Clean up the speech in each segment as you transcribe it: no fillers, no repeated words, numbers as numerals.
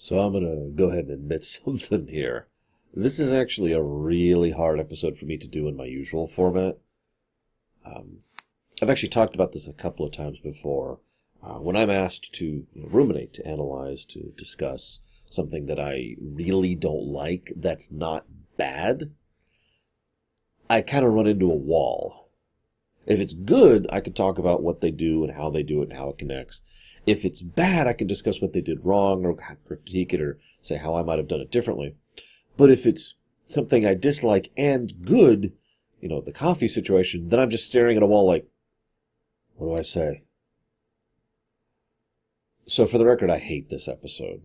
So I'm going to go ahead and admit something here. This is actually a really hard episode for me to do in my usual format. I've actually talked about this a couple of times before. When I'm asked to ruminate, to analyze, to discuss something that I really don't like that's not bad, I kind of run into a wall. If it's good, I can talk about what they do and how they do it and how it connects. If it's bad, I can discuss what they did wrong or critique it or say how I might have done it differently. But if it's something I dislike and good, the coffee situation, then I'm just staring at a wall like, what do I say? So for the record, I hate this episode.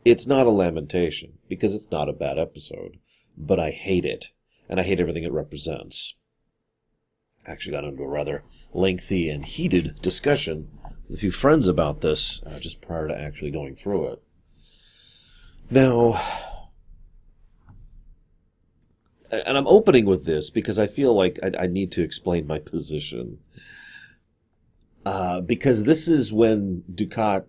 It's not a lamentation, because it's not a bad episode, but I hate it, and I hate everything it represents. I actually got into a rather lengthy and heated discussion with a few friends about this just prior to actually going through it. Now, and I'm opening with this because I feel like I need to explain my position. Because this is when Dukat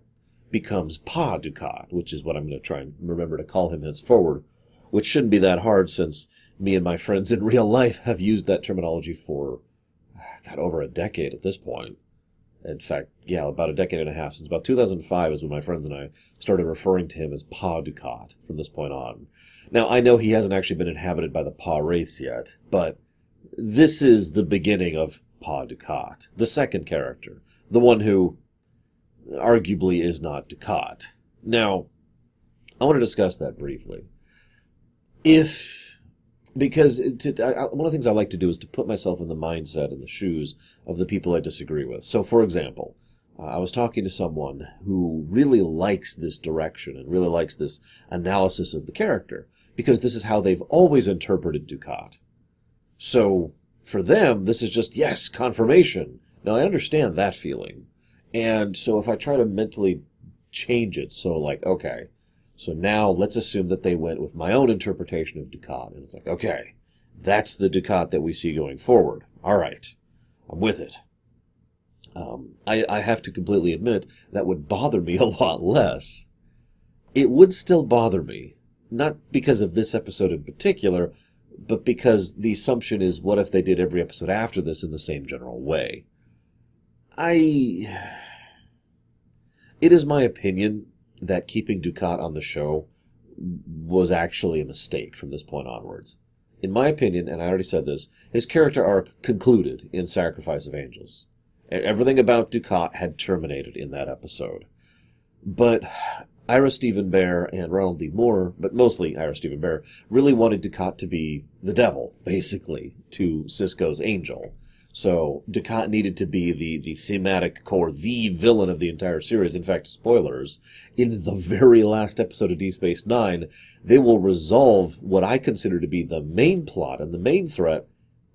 becomes Pa Dukat, which is what I'm going to try and remember to call him henceforward, which shouldn't be that hard since me and my friends in real life have used that terminology for, over a decade at this point. In fact, about a decade and a half. Since about 2005 is when my friends and I started referring to him as Pa Dukat from this point on. Now, I know he hasn't actually been inhabited by the Pa wraiths yet, but this is the beginning of Pa Dukat, the second character, the one who arguably is not Dukat. Now, I want to discuss that briefly. Because one of the things I like to do is to put myself in the mindset and the shoes of the people I disagree with. So, for example, I was talking to someone who really likes this direction and really likes this analysis of the character, because this is how they've always interpreted Dukat. So, for them, this is just, yes, confirmation. Now, I understand that feeling. And so if I try to mentally change it, okay, so now let's assume that they went with my own interpretation of Dukat. And it's like, okay, that's the Dukat that we see going forward. All right, I'm with it. I have to completely admit that would bother me a lot less. It would still bother me, not because of this episode in particular, but because the assumption is, what if they did every episode after this in the same general way? It is my opinion that keeping Dukat on the show was actually a mistake from this point onwards. In my opinion, and I already said this, his character arc concluded in Sacrifice of Angels. Everything about Dukat had terminated in that episode. But Ira Steven Behr and Ronald D. Moore, but mostly Ira Steven Behr, really wanted Dukat to be the devil, basically, to Sisko's angel. So Dukat needed to be the thematic core, the villain of the entire series. In fact, spoilers, in the very last episode of Deep Space Nine, they will resolve what I consider to be the main plot and the main threat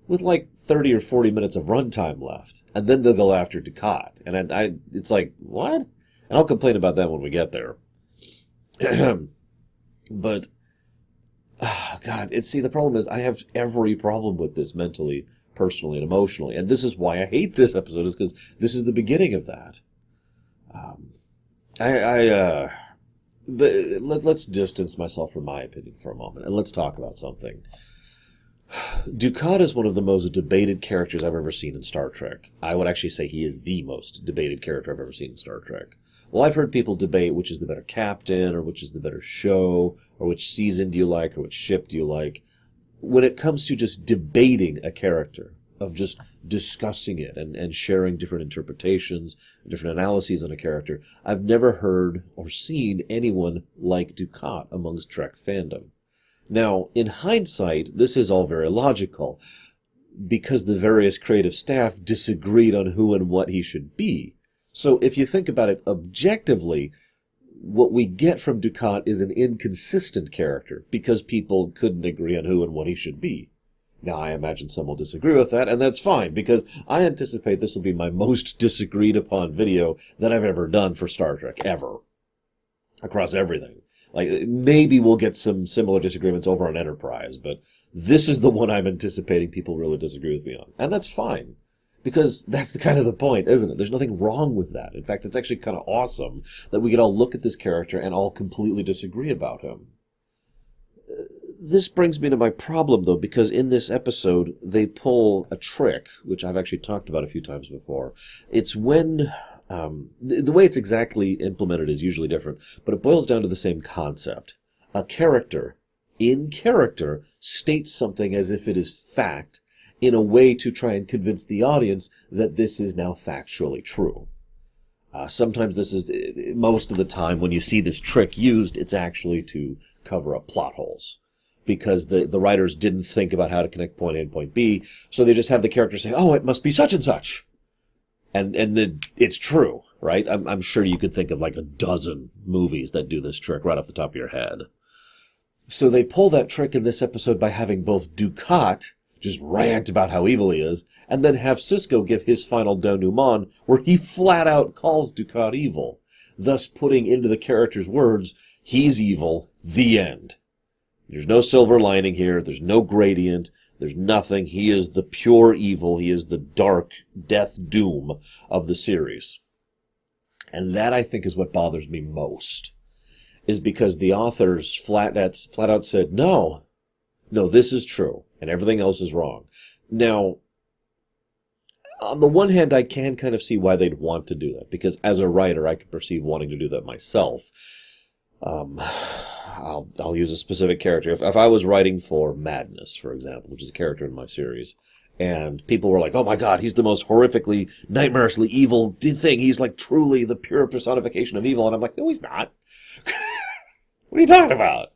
with 30 or 40 minutes of runtime left. And then they'll go after Dukat. And it's like, what? And I'll complain about that when we get there. But, God, the problem is I have every problem with this mentally, personally, and emotionally. And this is why I hate this episode, is because this is the beginning of that. But let's distance myself from my opinion for a moment, and let's talk about something. Dukat is one of the most debated characters I've ever seen in Star Trek. I would actually say he is the most debated character I've ever seen in Star Trek. Well, I've heard people debate which is the better captain, or which is the better show, or which season do you like, or which ship do you like. When it comes to just debating a character, of just discussing it and sharing different interpretations, different analyses on a character, I've never heard or seen anyone like Dukat amongst Trek fandom. Now, in hindsight, this is all very logical, because the various creative staff disagreed on who and what he should be. So if you think about it objectively, what we get from Dukat is an inconsistent character, because people couldn't agree on who and what he should be. Now, I imagine some will disagree with that, and that's fine, because I anticipate this will be my most disagreed upon video that I've ever done for Star Trek, ever. Across everything. Maybe we'll get some similar disagreements over on Enterprise, but this is the one I'm anticipating people really disagree with me on. And that's fine, Because that's the kind of the point, isn't it? There's nothing wrong with that. In fact, it's actually kind of awesome that we can all look at this character and all completely disagree about him. This brings me to my problem, though, because in this episode, they pull a trick, which I've actually talked about a few times before. It's when... the way it's exactly implemented is usually different, but it boils down to the same concept. A character, in character, states something as if it is fact, in a way to try and convince the audience that this is now factually true. Sometimes this is, most of the time, when you see this trick used, it's actually to cover up plot holes. Because the writers didn't think about how to connect point A and point B, so they just have the character say, oh, it must be such and such. And it's true, right? I'm sure you could think of like a dozen movies that do this trick right off the top of your head. So they pull that trick in this episode by having both Dukat just rant about how evil he is, and then have Sisko give his final denouement, where he flat out calls Dukat evil, thus putting into the character's words, he's evil, the end. There's no silver lining here, there's no gradient, there's nothing, he is the pure evil, he is the dark death doom of the series. And that, I think, is what bothers me most, is because the authors flat out said, no, this is true, and everything else is wrong. Now, on the one hand, I can kind of see why they'd want to do that, because as a writer, I could perceive wanting to do that myself. I'll use a specific character. If I was writing for Madness, for example, which is a character in my series, and people were like, oh my god, he's the most horrifically, nightmarishly evil thing. He's like truly the pure personification of evil. And I'm like, no, he's not. What are you talking about?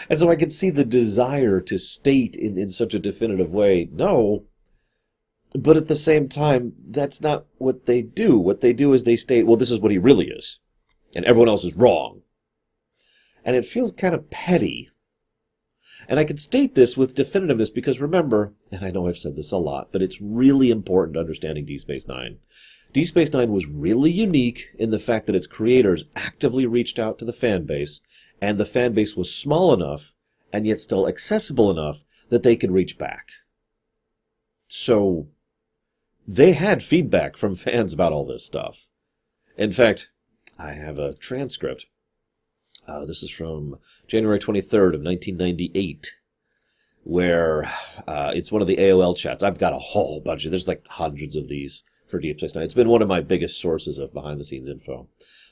And so I could see the desire to state in such a definitive way, no. But at the same time, that's not what they do. What they do is they state, well, this is what he really is. And everyone else is wrong. And it feels kind of petty. And I can state this with definitiveness because remember, and I know I've said this a lot, but it's really important to understanding Deep Space Nine. Deep Space Nine was really unique in the fact that its creators actively reached out to the fan base, and the fan base was small enough, and yet still accessible enough, that they could reach back. So, they had feedback from fans about all this stuff. In fact, I have a transcript. This is from January 23rd of 1998, where it's one of the AOL chats. I've got a whole bunch there's like hundreds of these for Deep Space Nine. It's been one of my biggest sources of behind-the-scenes info.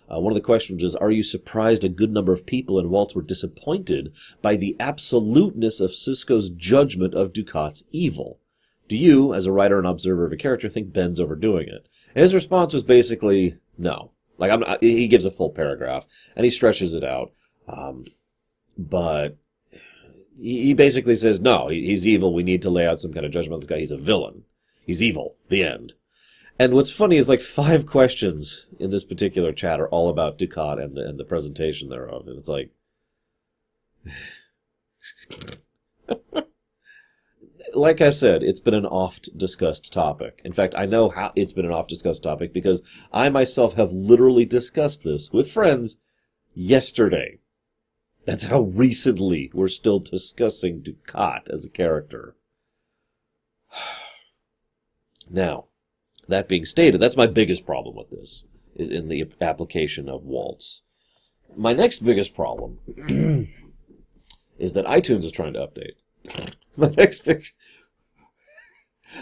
One of the questions is, are you surprised a good number of people in Waltz were disappointed by the absoluteness of Sisko's judgment of Dukat's evil? Do you, as a writer and observer of a character, think Ben's overdoing it? And his response was basically, no. Like, he gives a full paragraph, and he stretches it out. But he basically says, no, he's evil. We need to lay out some kind of judgment on this guy. He's a villain. He's evil. The end. And what's funny is like 5 questions in this particular chat are all about Dukat and the presentation thereof. And it's like... Like I said, it's been an oft-discussed topic. In fact, I know how it's been an oft-discussed topic because I myself have literally discussed this with friends yesterday. That's how recently we're still discussing Dukat as a character. Now, that being stated, that's my biggest problem with this, in the application of Waltz. My next biggest problem is that iTunes is trying to update. My next fix.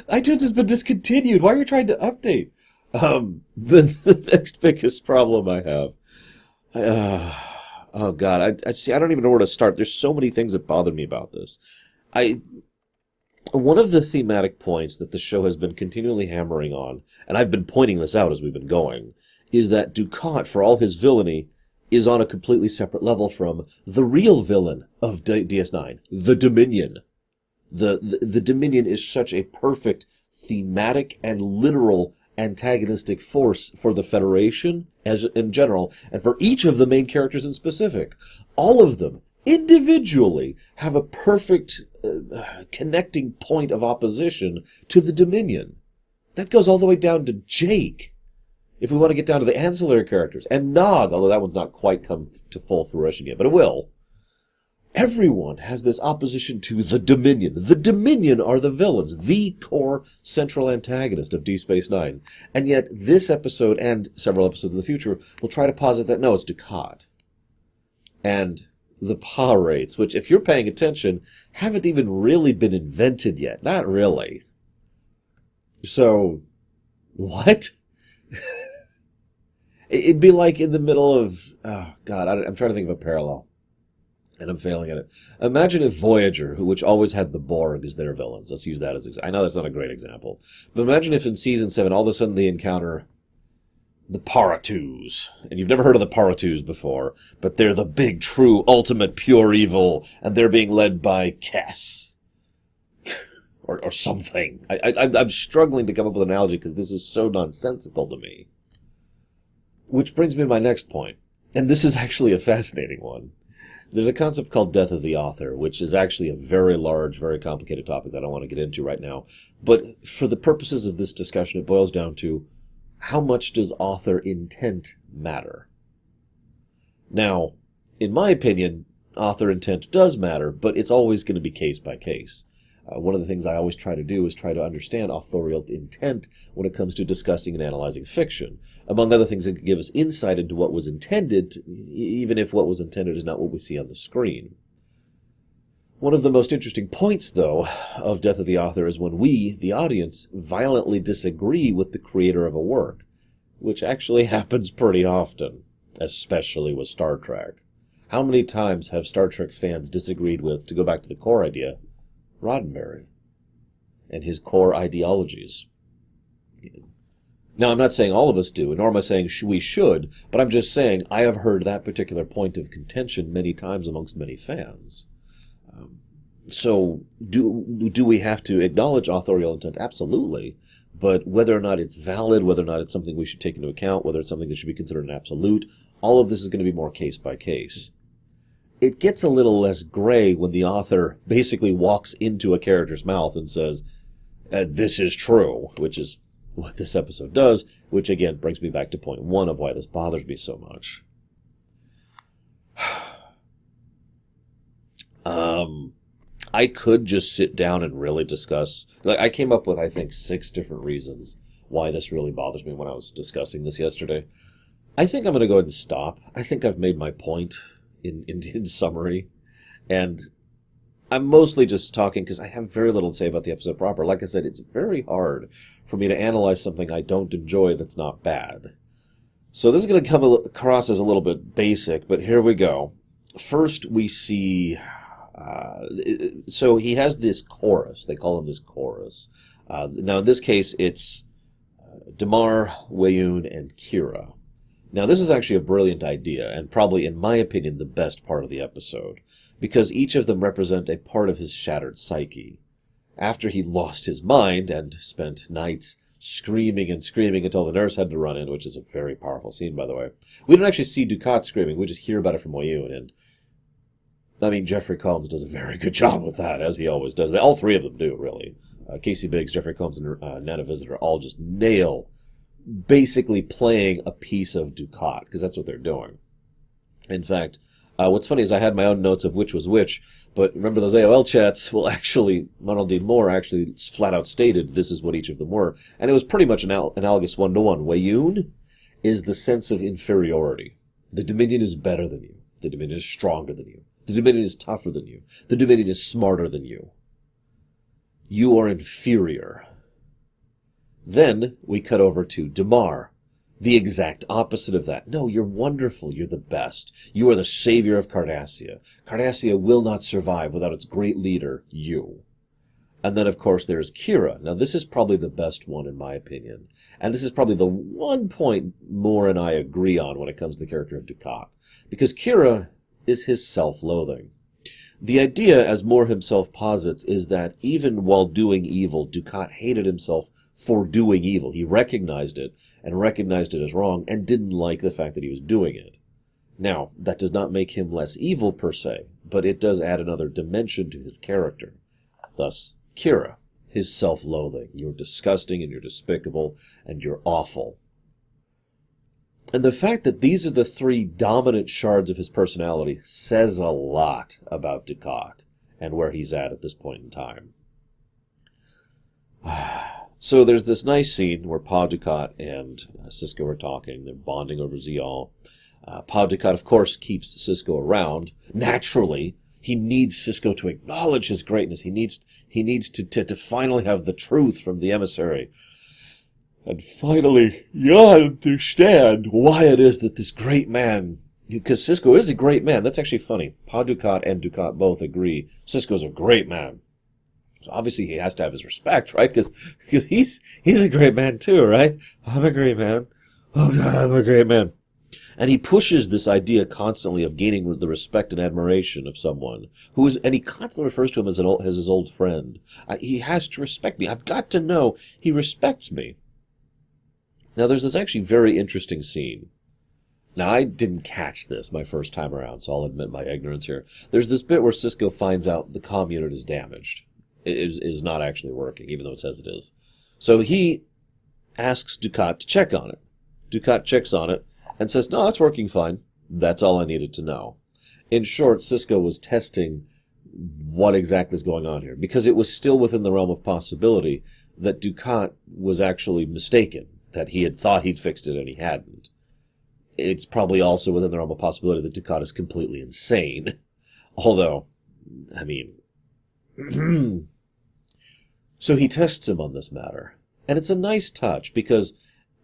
iTunes has been discontinued. Why are you trying to update? The next biggest problem I have. Oh God, I see. I don't even know where to start. There's so many things that bother me about this. One of the thematic points that the show has been continually hammering on, and I've been pointing this out as we've been going, is that Dukat, for all his villainy, is on a completely separate level from the real villain of DS9, the Dominion. The Dominion is such a perfect thematic and literal antagonistic force for the Federation as in general, and for each of the main characters in specific. All of them, individually, have a perfect connecting point of opposition to the Dominion. That goes all the way down to Jake, if we want to get down to the ancillary characters, and Nog, although that one's not quite come to full fruition yet, but it will. Everyone has this opposition to the Dominion. The Dominion are the villains, the core central antagonist of Deep Space Nine. And yet this episode and several episodes in the future will try to posit that no, it's Dukat. And the power rates, which if you're paying attention, haven't even really been invented yet. Not really. So, what? It'd be like in the middle of, oh God, I'm trying to think of a parallel. And I'm failing at it. Imagine if Voyager, which always had the Borg as their villains. Let's use that as an example. I know that's not a great example. But imagine if in Season 7, all of a sudden they encounter the Paratus. And you've never heard of the Paratus before, but they're the big, true, ultimate, pure evil, and they're being led by Cass. or something. I'm struggling to come up with an analogy because this is so nonsensical to me. Which brings me to my next point. And this is actually a fascinating one. There's a concept called death of the author, which is actually a very large, very complicated topic that I don't want to get into right now. But for the purposes of this discussion, it boils down to how much does author intent matter? Now, in my opinion, author intent does matter, but it's always going to be case by case. One of the things I always try to do is try to understand authorial intent when it comes to discussing and analyzing fiction. Among other things, it can give us insight into what was intended, even if what was intended is not what we see on the screen. One of the most interesting points, though, of Death of the Author is when we, the audience, violently disagree with the creator of a work, which actually happens pretty often, especially with Star Trek. How many times have Star Trek fans disagreed with, to go back to the core idea, Roddenberry and his core ideologies? Now, I'm not saying all of us do, nor am I saying we should, but I'm just saying I have heard that particular point of contention many times amongst many fans. So, do we have to acknowledge authorial intent? Absolutely. But whether or not it's valid, whether or not it's something we should take into account, whether it's something that should be considered an absolute, all of this is going to be more case by case. It gets a little less gray when the author basically walks into a character's mouth and says, this is true, which is what this episode does, which again brings me back to point one of why this bothers me so much. I could just sit down and really discuss, I came up with, I think, 6 different reasons why this really bothers me when I was discussing this yesterday. I think I'm going to go ahead and stop. I think I've made my point in summary, and I'm mostly just talking because I have very little to say about the episode proper. Like I said, it's very hard for me to analyze something I don't enjoy that's not bad. So this is going to come across as a little bit basic, but here we go. First, we see... so he has this chorus. They call him this chorus. Now, in this case, it's Damar, Weyoun, and Kira. Now, this is actually a brilliant idea, and probably, in my opinion, the best part of the episode, because each of them represent a part of his shattered psyche. After he lost his mind and spent nights screaming and screaming until the nurse had to run in, which is a very powerful scene, by the way. We don't actually see Dukat screaming, we just hear about it from Weyoun, and I mean, Jeffrey Combs does a very good job with that, as he always does. All 3 of them do, really. Casey Biggs, Jeffrey Combs, and Nana Visitor all just nail basically playing a piece of Dukat, because that's what they're doing. In fact, what's funny is I had my own notes of which was which, but remember those AOL chats? Well, actually, Ronald D. Moore actually flat out stated this is what each of them were, and it was pretty much analogous 1-to-1. Weyoun is the sense of inferiority. The Dominion is better than you. The Dominion is stronger than you. The Dominion is tougher than you. The Dominion is smarter than you. You are inferior. Then we cut over to Damar, the exact opposite of that. No, you're wonderful. You're the best. You are the savior of Cardassia. Cardassia will not survive without its great leader, you. And then, of course, there's Kira. Now, this is probably the best one, in my opinion. And this is probably the one point Moore and I agree on when it comes to the character of Dukat. Because Kira is his self-loathing. The idea, as Moore himself posits, is that even while doing evil, Dukat hated himself for doing evil. He recognized it, and recognized it as wrong, and didn't like the fact that he was doing it. Now, that does not make him less evil, per se, but it does add another dimension to his character. Thus, Kira, his self-loathing. You're disgusting, and you're despicable, and you're awful. And the fact that these are the three dominant shards of his personality says a lot about Dukat and where he's at this point in time. So there's this nice scene where Pa Dukat and Sisko are talking. They're bonding over Zial. Pa Dukat, of course, keeps Sisko around. Naturally, he needs Sisko to acknowledge his greatness. He needs to finally have the truth from the emissary. And finally, you'll understand why it is that this great man, because Sisko is a great man. That's actually funny. Pa Dukat and Dukat both agree Sisko's a great man. So obviously he has to have his respect, right? Because he's a great man too, right? I'm a great man. Oh God, I'm a great man. And he pushes this idea constantly of gaining the respect and admiration of someone who is, and he constantly refers to him as his old friend. He has to respect me. I've got to know he respects me. Now, there's this actually very interesting scene. Now, I didn't catch this my first time around, so I'll admit my ignorance here. There's this bit where Sisko finds out the comm unit is damaged. It is not actually working, even though it says it is. So he asks Dukat to check on it. Dukat checks on it and says, no, it's working fine. That's all I needed to know. In short, Sisko was testing what exactly is going on here, because it was still within the realm of possibility that Dukat was actually mistaken, that he had thought he'd fixed it and he hadn't. It's probably also within the realm of possibility that Dukat is completely insane. Although, I mean... So he tests him on this matter. And it's a nice touch, because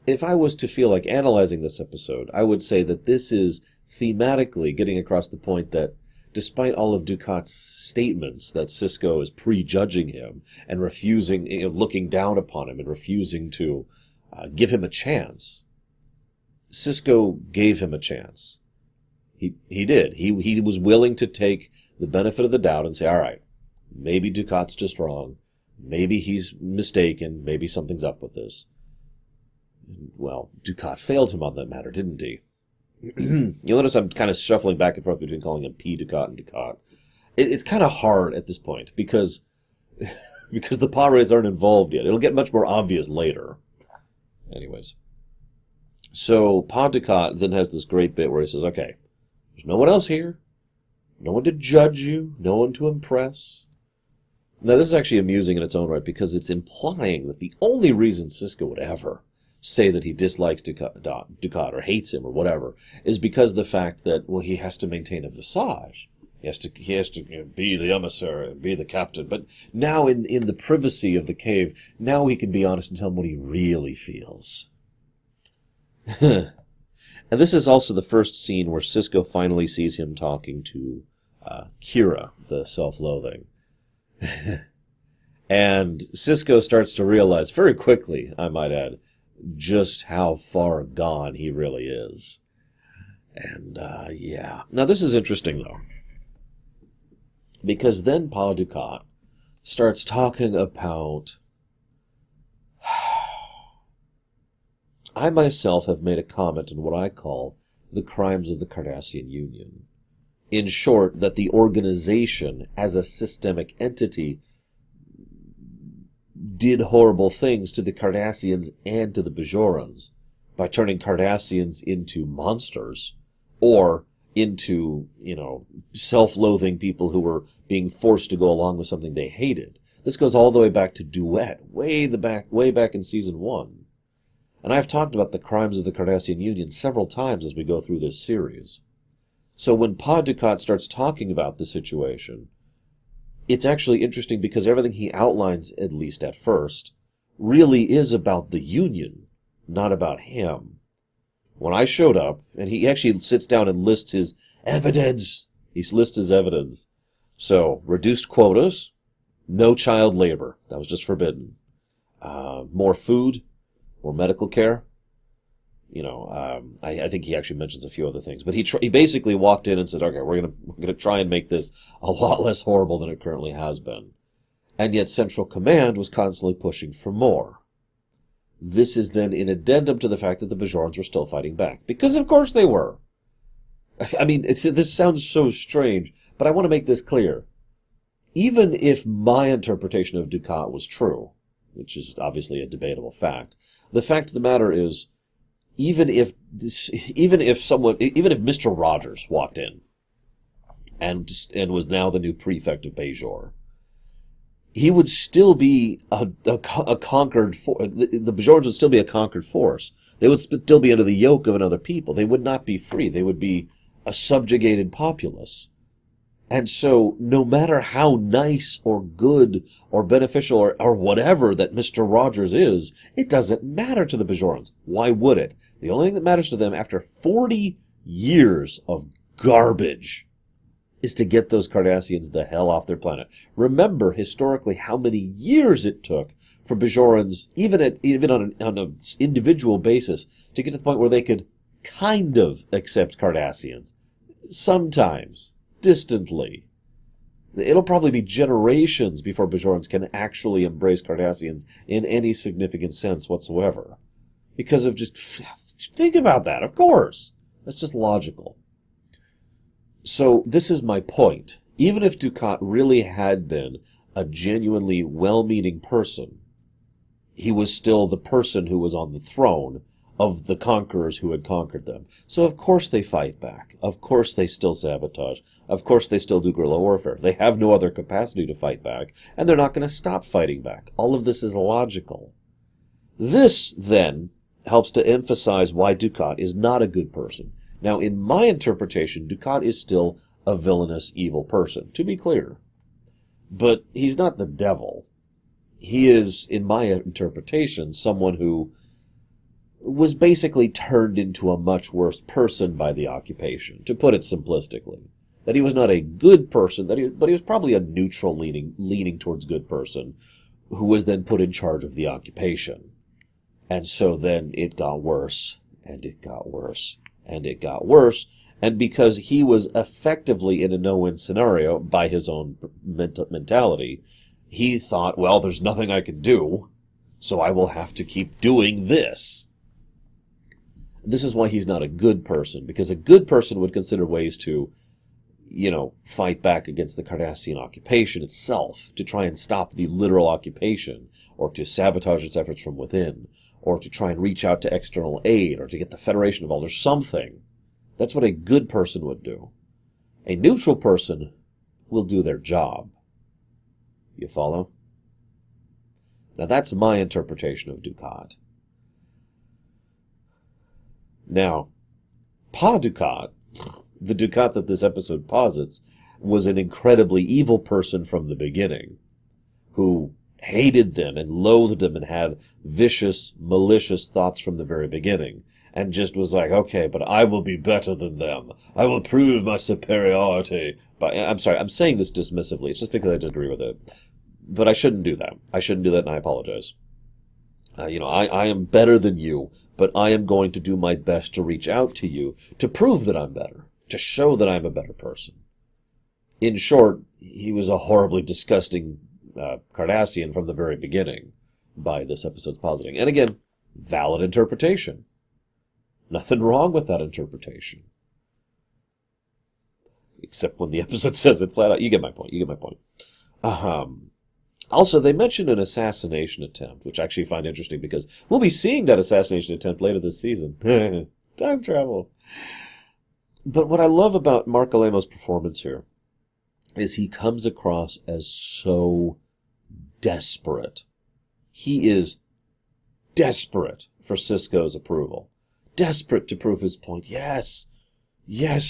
if I was to feel like analyzing this episode, I would say that this is thematically getting across the point that despite all of Dukat's statements that Sisko is prejudging him and refusing, looking down upon him and refusing to give him a chance, Sisko gave him a chance. He did. He was willing to take the benefit of the doubt and say, all right, maybe Dukat's just wrong. Maybe he's mistaken. Maybe something's up with this. Well, Dukat failed him on that matter, didn't he? You'll notice I'm kind of shuffling back and forth between calling him P. Dukat and Dukat. It's kind of hard at this point because the Padres aren't involved yet. It'll get much more obvious later. Anyways. So Pa Dukat then has this great bit where he says, okay, there's no one else here. No one to judge you. No one to impress. Now, this is actually amusing in its own right because it's implying that the only reason Sisko would ever say that he dislikes Dukat or hates him or whatever is because of the fact that, well, he has to maintain a visage. He has to be the emissary and be the captain. But now in the privacy of the cave, now he can be honest and tell him what he really feels. And this is also the first scene where Sisko finally sees him talking to Kira, the self-loathing. And Sisko starts to realize very quickly, I might add, just how far gone he really is. And, yeah. Now, this is interesting, though. Because then Pa Dukat starts talking about... I myself have made a comment on what I call the crimes of the Cardassian Union. In short, that the organization, as a systemic entity, did horrible things to the Cardassians and to the Bajorans by turning Cardassians into monsters or into, self-loathing people who were being forced to go along with something they hated. This goes all the way back to Duet, way back in Season 1. And I've talked about the crimes of the Cardassian Union several times as we go through this series. So when Pa Dukat starts talking about the situation, it's actually interesting because everything he outlines, at least at first, really is about the Union, not about him. When I showed up, and he actually sits down and lists his evidence. He lists his evidence. So, reduced quotas, no child labor. That was just forbidden. More food, more medical care. I think he actually mentions a few other things. But he basically walked in and said, okay, we're gonna try and make this a lot less horrible than it currently has been. And yet Central Command was constantly pushing for more. This is then in addendum to the fact that the Bajorans were still fighting back. Because of course they were. I mean, this sounds so strange, but I want to make this clear. Even if my interpretation of Dukat was true, which is obviously a debatable fact, the fact of the matter is, even if Mr. Rogers walked in and was now the new prefect of Bajor, he would still be a conquered force. The Bajorans would still be a conquered force. They would still be under the yoke of another people. They would not be free. They would be a subjugated populace. And so, no matter how nice or good or beneficial or whatever that Mr. Rogers is, it doesn't matter to the Bajorans. Why would it? The only thing that matters to them after 40 years of garbage is to get those Cardassians the hell off their planet. Remember, historically, how many years it took for Bajorans, even on an individual basis, to get to the point where they could kind of accept Cardassians. Sometimes. Distantly. It'll probably be generations before Bajorans can actually embrace Cardassians in any significant sense whatsoever. Because of just... Think about that, of course. That's just logical. So, this is my point. Even if Dukat really had been a genuinely well-meaning person, he was still the person who was on the throne of the conquerors who had conquered them. So of course they fight back. Of course they still sabotage. Of course they still do guerrilla warfare. They have no other capacity to fight back, and they're not going to stop fighting back. All of this is logical. This, then, helps to emphasize why Dukat is not a good person. Now, in my interpretation, Dukat is still a villainous, evil person, to be clear. But he's not the devil. He is, in my interpretation, someone who was basically turned into a much worse person by the occupation, to put it simplistically. That he was not a good person, but he was probably a neutral leaning towards good person, who was then put in charge of the occupation. And so then it got worse, and it got worse, and it got worse, and because he was effectively in a no-win scenario by his own mentality, he thought, well, there's nothing I can do, so I will have to keep doing this. This is why he's not a good person, because a good person would consider ways to, fight back against the Cardassian occupation itself, to try and stop the literal occupation, or to sabotage its efforts from within, or to try and reach out to external aid, or to get the Federation involved, or something. That's what a good person would do. A neutral person will do their job. You follow? Now that's my interpretation of Dukat. Now, Pa Dukat, the Dukat that this episode posits, was an incredibly evil person from the beginning, who hated them and loathed them and had vicious, malicious thoughts from the very beginning, and just was like, okay, but I will be better than them. I will prove my superiority. But I'm sorry, I'm saying this dismissively. It's just because I disagree with it. But I shouldn't do that. I shouldn't do that, and I apologize. I am better than you, but I am going to do my best to reach out to you to prove that I'm better, to show that I'm a better person. In short, he was a horribly disgusting Cardassian from the very beginning, by this episode's positing. And again, valid interpretation. Nothing wrong with that interpretation. Except when the episode says it flat out. You get my point. Also, they mentioned an assassination attempt, which I actually find interesting because we'll be seeing that assassination attempt later this season. Time travel. But what I love about Marc Alaimo's performance here is he comes across as so desperate. He is desperate for Sisko's approval. Desperate to prove his point. Yes,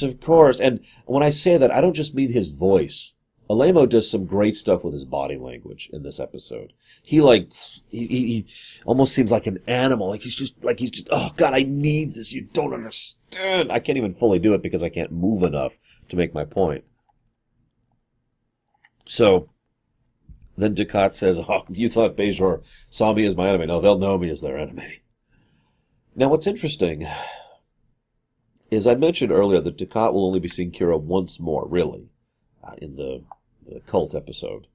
of course. And when I say that, I don't just mean his voice. Alaimo does some great stuff with his body language in this episode. He almost seems like an animal. He's just, oh God, I need this. You don't understand. I can't even fully do it because I can't move enough to make my point. So, then Dukat says, oh, you thought Bajor saw me as my enemy. No, they'll know me as their enemy. Now, what's interesting is I mentioned earlier that Dukat will only be seeing Kira once more, really, in the cult episode.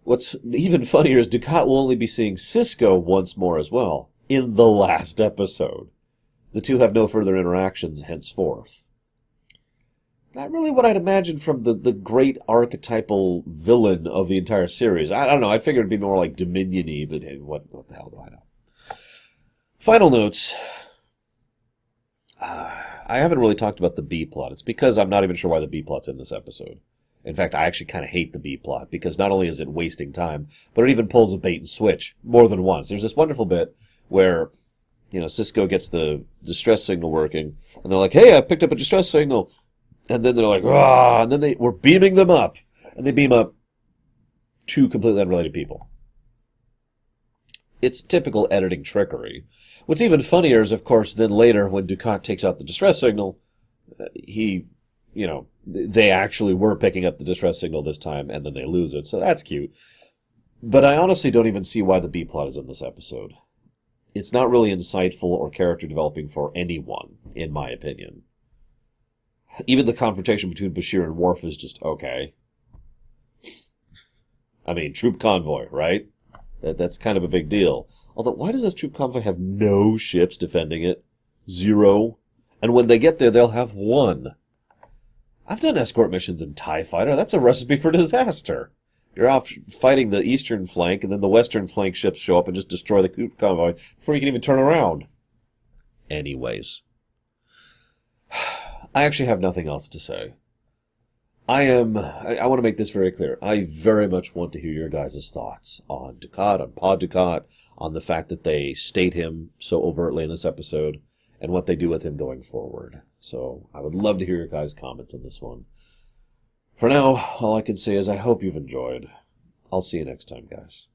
What's even funnier is Dukat will only be seeing Sisko once more as well, in the last episode. The two have no further interactions henceforth. Not really what I'd imagined from the great archetypal villain of the entire series. I don't know, I'd figured it'd be more like Dominion-y, but hey, what the hell do I know? Final notes. I haven't really talked about the B plot. It's because I'm not even sure why the B plot's in this episode. In fact, I actually kind of hate the B plot because not only is it wasting time, but it even pulls a bait and switch more than once. There's this wonderful bit where, Cisco gets the distress signal working, and they're like, "Hey, I picked up a distress signal," and then they're like, "Ah!" And then we're beaming them up, and they beam up two completely unrelated people. It's typical editing trickery. What's even funnier is, of course, then later when Dukat takes out the distress signal, they actually were picking up the distress signal this time, and then they lose it, so that's cute. But I honestly don't even see why the B-plot is in this episode. It's not really insightful or character developing for anyone, in my opinion. Even the confrontation between Bashir and Worf is just okay. I mean, troop convoy, right? That's kind of a big deal. Although, why does this troop convoy have no ships defending it? 0. And when they get there, they'll have 1. I've done escort missions in TIE Fighter. That's a recipe for disaster. You're off fighting the eastern flank, and then the western flank ships show up and just destroy the troop convoy before you can even turn around. Anyways. I actually have nothing else to say. I want to make this very clear. I very much want to hear your guys' thoughts on Dukat, on Pod Dukat, on the fact that they state him so overtly in this episode, and what they do with him going forward. So I would love to hear your guys' comments on this one. For now, all I can say is I hope you've enjoyed. I'll see you next time, guys.